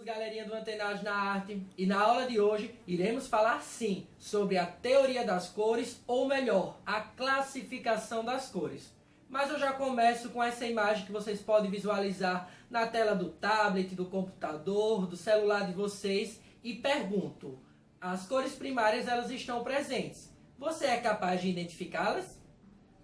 galerinha do Antenados na Arte, e na aula de hoje iremos falar sim sobre a teoria das cores, ou melhor, a classificação das cores. Mas eu já começo com essa imagem que vocês podem visualizar na tela do tablet, do computador, do celular de vocês e pergunto, as cores primárias elas estão presentes, você é capaz de identificá-las?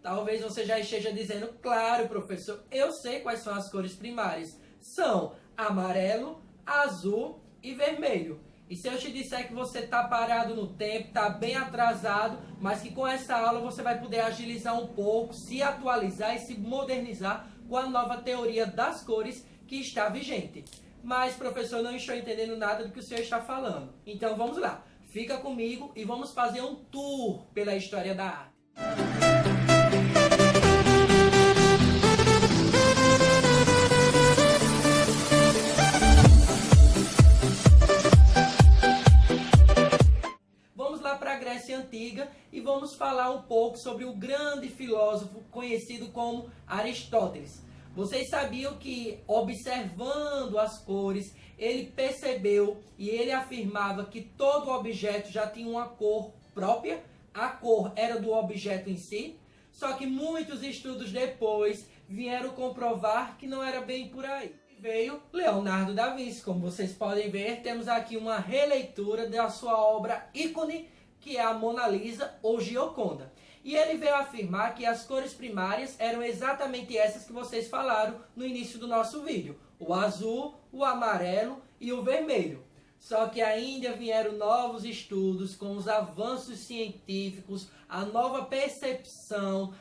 Talvez você já esteja dizendo, claro professor, eu sei quais são as cores primárias, são amarelo, azul e vermelho. E se eu te disser que você está parado no tempo, está bem atrasado, mas que com essa aula você vai poder agilizar um pouco, se atualizar e se modernizar com a nova teoria das cores que está vigente. Mas, professor, não estou entendendo nada do que o senhor está falando. Então vamos lá, fica comigo e vamos fazer um tour pela história da arte. Grécia Antiga e vamos falar um pouco sobre o grande filósofo conhecido como Aristóteles. Vocês sabiam que, observando as cores, ele percebeu e ele afirmava que todo objeto já tinha uma cor própria, a cor era do objeto em si, só que muitos estudos depois vieram comprovar que não era bem por aí. Veio Leonardo da Vinci, como vocês podem ver, temos aqui uma releitura da sua obra ícone, que é a Mona Lisa ou Gioconda. E ele veio afirmar que as cores primárias eram exatamente essas que vocês falaram no início do nosso vídeo. O azul, o amarelo e o vermelho. Só que ainda vieram novos estudos com os avanços científicos, a nova percepção,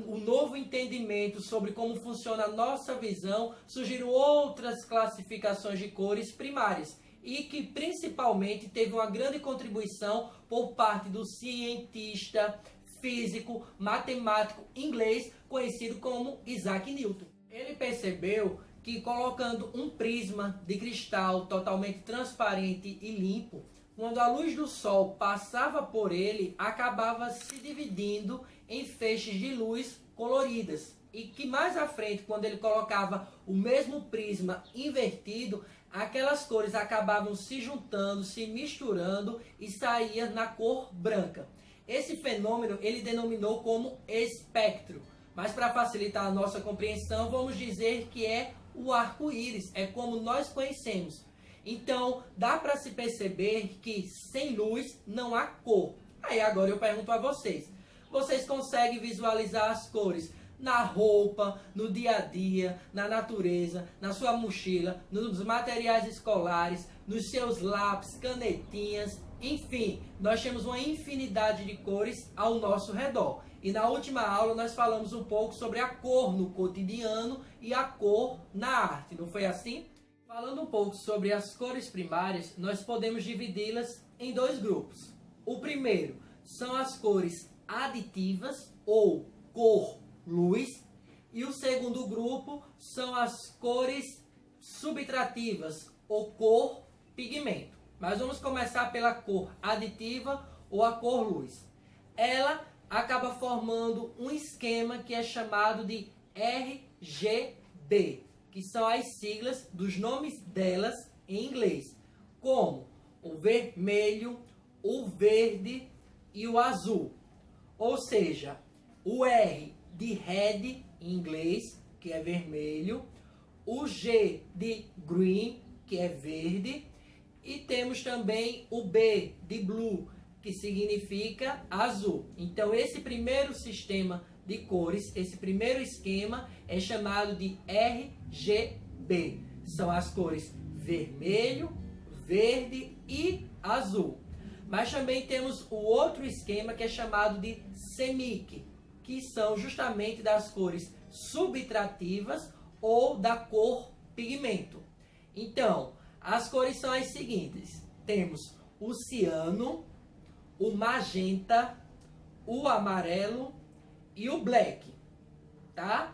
o novo entendimento sobre como funciona a nossa visão, surgiram outras classificações de cores primárias. E que principalmente teve uma grande contribuição por parte do cientista, físico, matemático inglês, conhecido como Isaac Newton. Ele percebeu que colocando um prisma de cristal totalmente transparente e limpo, quando a luz do sol passava por ele, acabava se dividindo em feixes de luz coloridas. E que mais à frente, quando ele colocava o mesmo prisma invertido, aquelas cores acabavam se juntando, se misturando e saía na cor branca. Esse fenômeno ele denominou como espectro. Mas para facilitar a nossa compreensão, vamos dizer que é o arco-íris, é como nós conhecemos. Então, dá para se perceber que sem luz não há cor. Aí agora eu pergunto a vocês, vocês conseguem visualizar as cores na roupa, no dia a dia, na natureza, na sua mochila, nos materiais escolares, nos seus lápis, canetinhas, enfim, nós temos uma infinidade de cores ao nosso redor. E na última aula nós falamos um pouco sobre a cor no cotidiano e a cor na arte, não foi assim? Falando um pouco sobre as cores primárias, nós podemos dividi-las em dois grupos. O primeiro são as cores aditivas ou cor-luz, e o segundo grupo são as cores subtrativas ou cor-pigmento. Mas vamos começar pela cor aditiva ou a cor-luz. Ela acaba formando um esquema que é chamado de RGB, que são as siglas dos nomes delas em inglês, como o vermelho, o verde e o azul. Ou seja, o R de red em inglês, que é vermelho, o G de green, que é verde, e temos também o B de blue, que significa azul. Então esse primeiro sistema de cores, esse primeiro esquema é chamado de RGB. São as cores vermelho, verde e azul. Mas também temos o outro esquema que é chamado de CMYK, que são justamente das cores subtrativas ou da cor pigmento. Então, as cores são as seguintes. Temos o ciano, o magenta, o amarelo e o black, tá?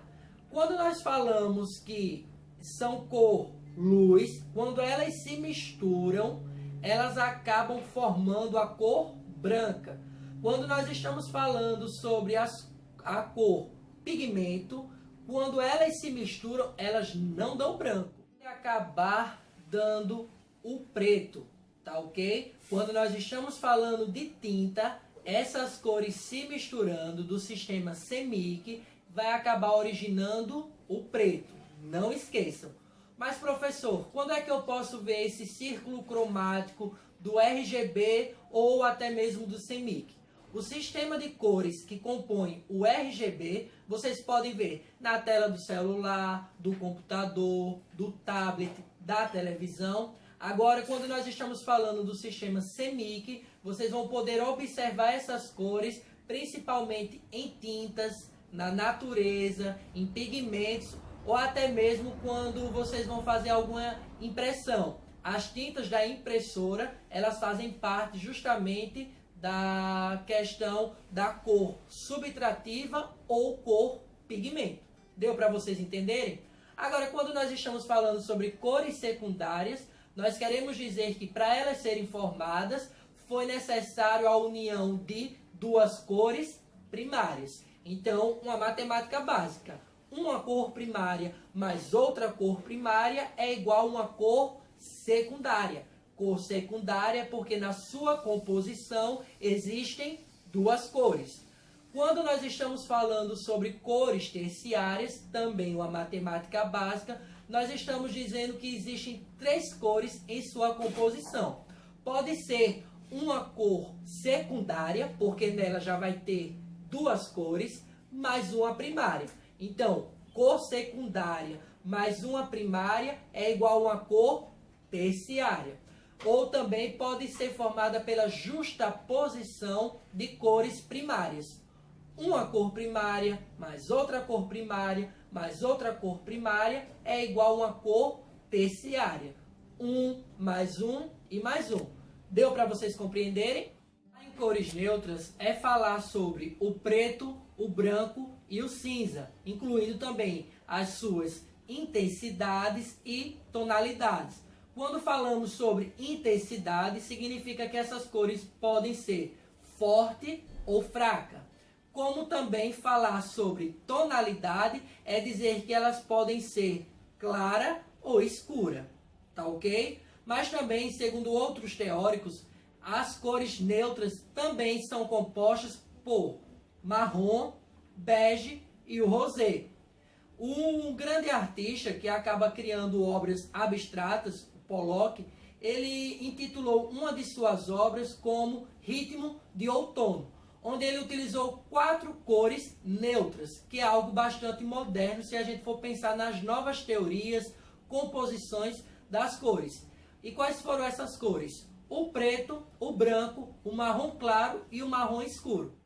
Quando nós falamos que são cor-luz, quando elas se misturam, elas acabam formando a cor branca. Quando nós estamos falando sobre a cor pigmento, quando elas se misturam, elas não dão branco. E acabar dando o preto, tá ok? Quando nós estamos falando de tinta, essas cores se misturando do sistema CMYK vai acabar originando o preto. Não esqueçam. Mas, professor, quando é que eu posso ver esse círculo cromático do RGB ou até mesmo do CMYK? O sistema de cores que compõe o RGB, vocês podem ver na tela do celular, do computador, do tablet, da televisão. Agora, quando nós estamos falando do sistema CMYK, vocês vão poder observar essas cores, principalmente em tintas, na natureza, em pigmentos, ou até mesmo quando vocês vão fazer alguma impressão. As tintas da impressora, elas fazem parte justamente da questão da cor subtrativa ou cor pigmento. Deu para vocês entenderem? Agora, quando nós estamos falando sobre cores secundárias, nós queremos dizer que para elas serem formadas, foi necessário a união de duas cores primárias. Então, uma matemática básica. Uma cor primária mais outra cor primária é igual a uma cor secundária. Cor secundária porque na sua composição existem duas cores. Quando nós estamos falando sobre cores terciárias, também uma matemática básica, nós estamos dizendo que existem três cores em sua composição. Pode ser uma cor secundária, porque nela já vai ter duas cores, mais uma primária. Então, cor secundária mais uma primária é igual a uma cor terciária. Ou também pode ser formada pela justaposição de cores primárias. Uma cor primária, mais outra cor primária, mais outra cor primária é igual a uma cor terciária. Mais um e mais um. Deu para vocês compreenderem? Em cores neutras é falar sobre o preto, o branco e o cinza, incluindo também as suas intensidades e tonalidades. Quando falamos sobre intensidade, significa que essas cores podem ser forte ou fraca. Como também falar sobre tonalidade é dizer que elas podem ser clara ou escura, tá ok? Mas também, segundo outros teóricos, as cores neutras também são compostas por marrom, bege e o rosé. Um grande artista que acaba criando obras abstratas, Pollock, ele intitulou uma de suas obras como Ritmo de Outono, onde ele utilizou 4 cores neutras, que é algo bastante moderno se a gente for pensar nas novas teorias, composições das cores. E quais foram essas cores? O preto, o branco, o marrom claro e o marrom escuro.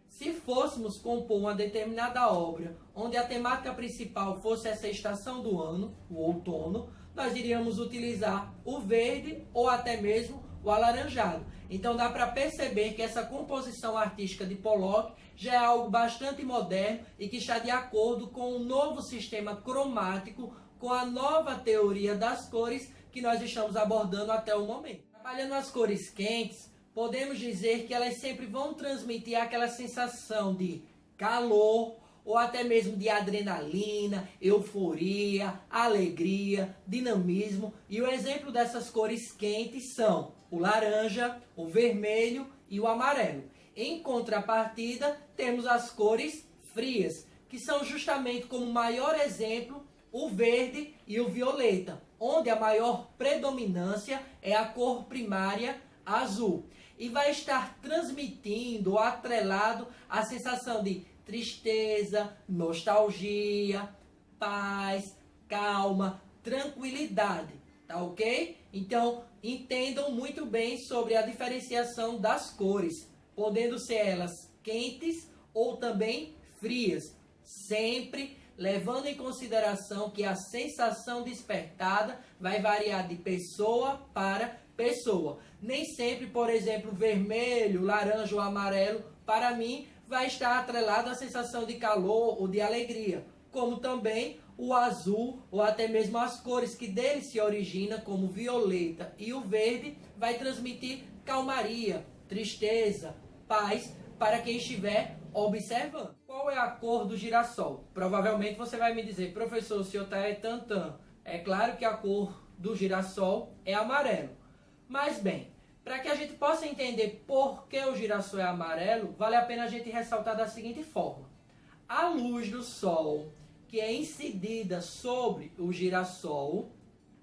Se fôssemos compor uma determinada obra onde a temática principal fosse essa estação do ano, o outono, nós iríamos utilizar o verde ou até mesmo o alaranjado. Então dá para perceber que essa composição artística de Pollock já é algo bastante moderno e que está de acordo com o novo sistema cromático, com a nova teoria das cores que nós estamos abordando até o momento. Trabalhando as cores quentes, podemos dizer que elas sempre vão transmitir aquela sensação de calor, ou até mesmo de adrenalina, euforia, alegria, dinamismo. E o exemplo dessas cores quentes são o laranja, o vermelho e o amarelo. Em contrapartida, temos as cores frias, que são justamente como maior exemplo o verde e o violeta, onde a maior predominância é a cor primária azul. E vai estar transmitindo ou atrelado a sensação de tristeza, nostalgia, paz, calma, tranquilidade, tá ok? Então, entendam muito bem sobre a diferenciação das cores, podendo ser elas quentes ou também frias, sempre levando em consideração que a sensação despertada vai variar de pessoa para pessoa. Nem sempre, por exemplo, vermelho, laranja ou amarelo, para mim, vai estar atrelado à sensação de calor ou de alegria, como também o azul ou até mesmo as cores que dele se originam, como o violeta e o verde, vai transmitir calmaria, tristeza, paz para quem estiver observando. Qual é a cor do girassol? Provavelmente você vai me dizer, professor, o senhor está tantã. É claro que a cor do girassol é amarelo. Mas bem, para que a gente possa entender por que o girassol é amarelo, vale a pena a gente ressaltar da seguinte forma. A luz do sol que é incidida sobre o girassol,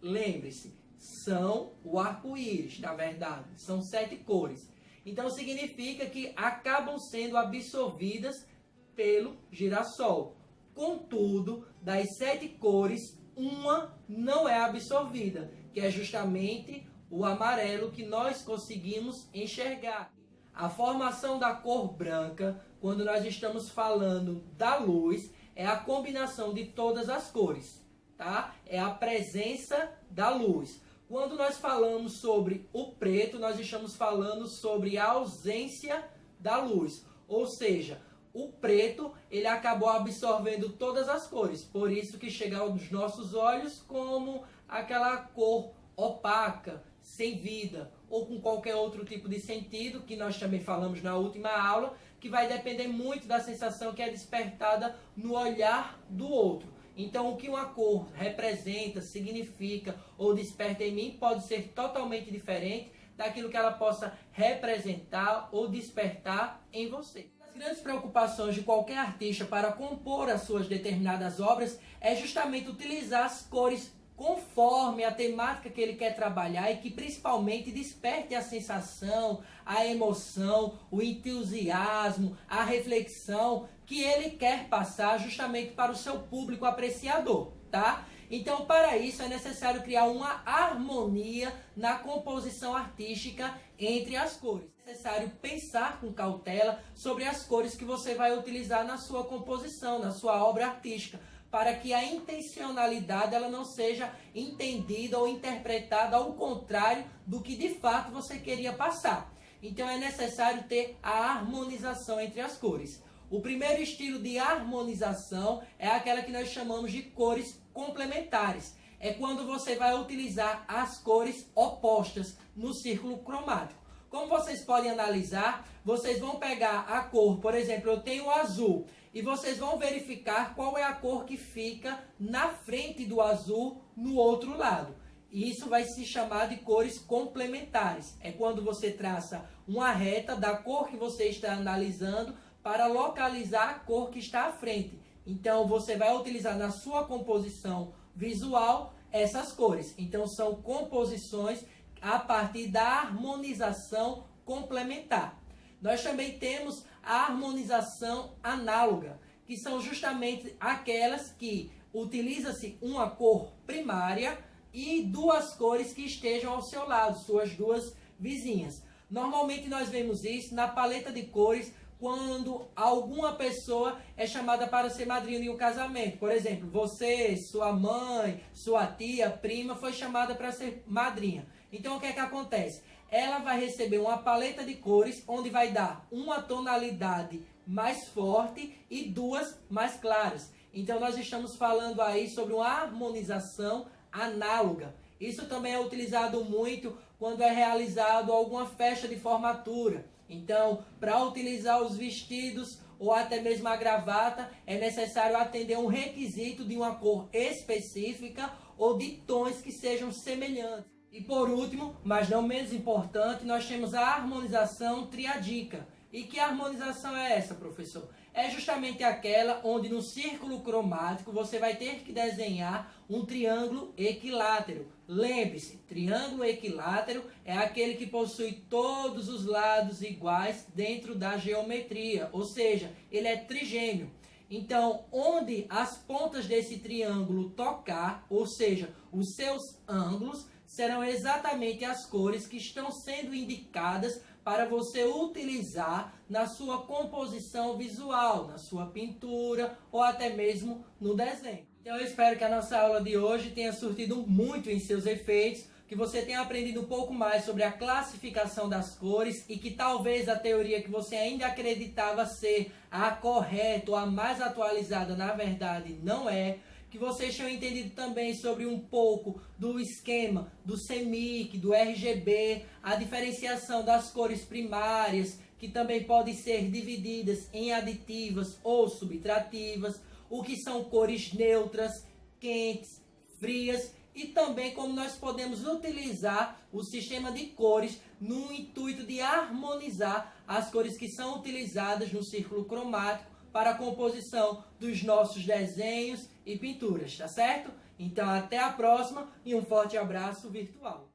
lembre-se, são o arco-íris, na verdade, são 7 cores. Então significa que acabam sendo absorvidas pelo girassol. Contudo, das 7 cores, uma não é absorvida, que é justamente o amarelo que nós conseguimos enxergar. A formação da cor branca, quando nós estamos falando da luz, é a combinação de todas as cores, tá? É a presença da luz. Quando nós falamos sobre o preto, nós estamos falando sobre a ausência da luz. Ou seja, o preto, ele acabou absorvendo todas as cores. Por isso que chega aos nossos olhos como aquela cor opaca, sem vida, ou com qualquer outro tipo de sentido, que nós também falamos na última aula, que vai depender muito da sensação que é despertada no olhar do outro. Então, o que uma cor representa, significa ou desperta em mim pode ser totalmente diferente daquilo que ela possa representar ou despertar em você. As grandes preocupações de qualquer artista para compor as suas determinadas obras é justamente utilizar as cores conforme a temática que ele quer trabalhar e que principalmente desperte a sensação, a emoção, o entusiasmo, a reflexão que ele quer passar justamente para o seu público apreciador, tá? Então, para isso é necessário criar uma harmonia na composição artística entre as cores. É necessário pensar com cautela sobre as cores que você vai utilizar na sua composição, na sua obra artística, para que a intencionalidade ela não seja entendida ou interpretada ao contrário do que de fato você queria passar. Então é necessário ter a harmonização entre as cores. O primeiro estilo de harmonização é aquela que nós chamamos de cores complementares. É quando você vai utilizar as cores opostas no círculo cromático. Como vocês podem analisar, vocês vão pegar a cor, por exemplo, eu tenho o azul, e vocês vão verificar qual é a cor que fica na frente do azul no outro lado. E isso vai se chamar de cores complementares. É quando você traça uma reta da cor que você está analisando para localizar a cor que está à frente. Então você vai utilizar na sua composição visual essas cores. Então são composições a partir da harmonização complementar. Nós também temos a harmonização análoga, que são justamente aquelas que utiliza-se uma cor primária e duas cores que estejam ao seu lado, suas duas vizinhas. Normalmente nós vemos isso na paleta de cores quando alguma pessoa é chamada para ser madrinha de um casamento. Por exemplo, você, sua mãe, sua tia, prima foi chamada para ser madrinha. Então o que é que acontece? Ela vai receber uma paleta de cores onde vai dar uma tonalidade mais forte e duas mais claras. Então nós estamos falando aí sobre uma harmonização análoga. Isso também é utilizado muito quando é realizado alguma festa de formatura. Então, para utilizar os vestidos ou até mesmo a gravata, é necessário atender um requisito de uma cor específica ou de tons que sejam semelhantes. E por último, mas não menos importante, nós temos a harmonização triadica. E que harmonização é essa, professor? É justamente aquela onde no círculo cromático você vai ter que desenhar um triângulo equilátero. Lembre-se, triângulo equilátero é aquele que possui todos os lados iguais dentro da geometria, ou seja, ele é trigêmeo. Então, onde as pontas desse triângulo tocar, ou seja, os seus ângulos, serão exatamente as cores que estão sendo indicadas para você utilizar na sua composição visual, na sua pintura ou até mesmo no desenho. Então eu espero que a nossa aula de hoje tenha surtido muito em seus efeitos, que você tenha aprendido um pouco mais sobre a classificação das cores e que talvez a teoria que você ainda acreditava ser a correta ou a mais atualizada, na verdade não é. Que vocês tenham entendido também sobre um pouco do esquema do CMYK, do RGB, a diferenciação das cores primárias, que também podem ser divididas em aditivas ou subtrativas, o que são cores neutras, quentes, frias e também como nós podemos utilizar o sistema de cores no intuito de harmonizar as cores que são utilizadas no círculo cromático para a composição dos nossos desenhos e pinturas, tá certo? Então até a próxima e um forte abraço virtual.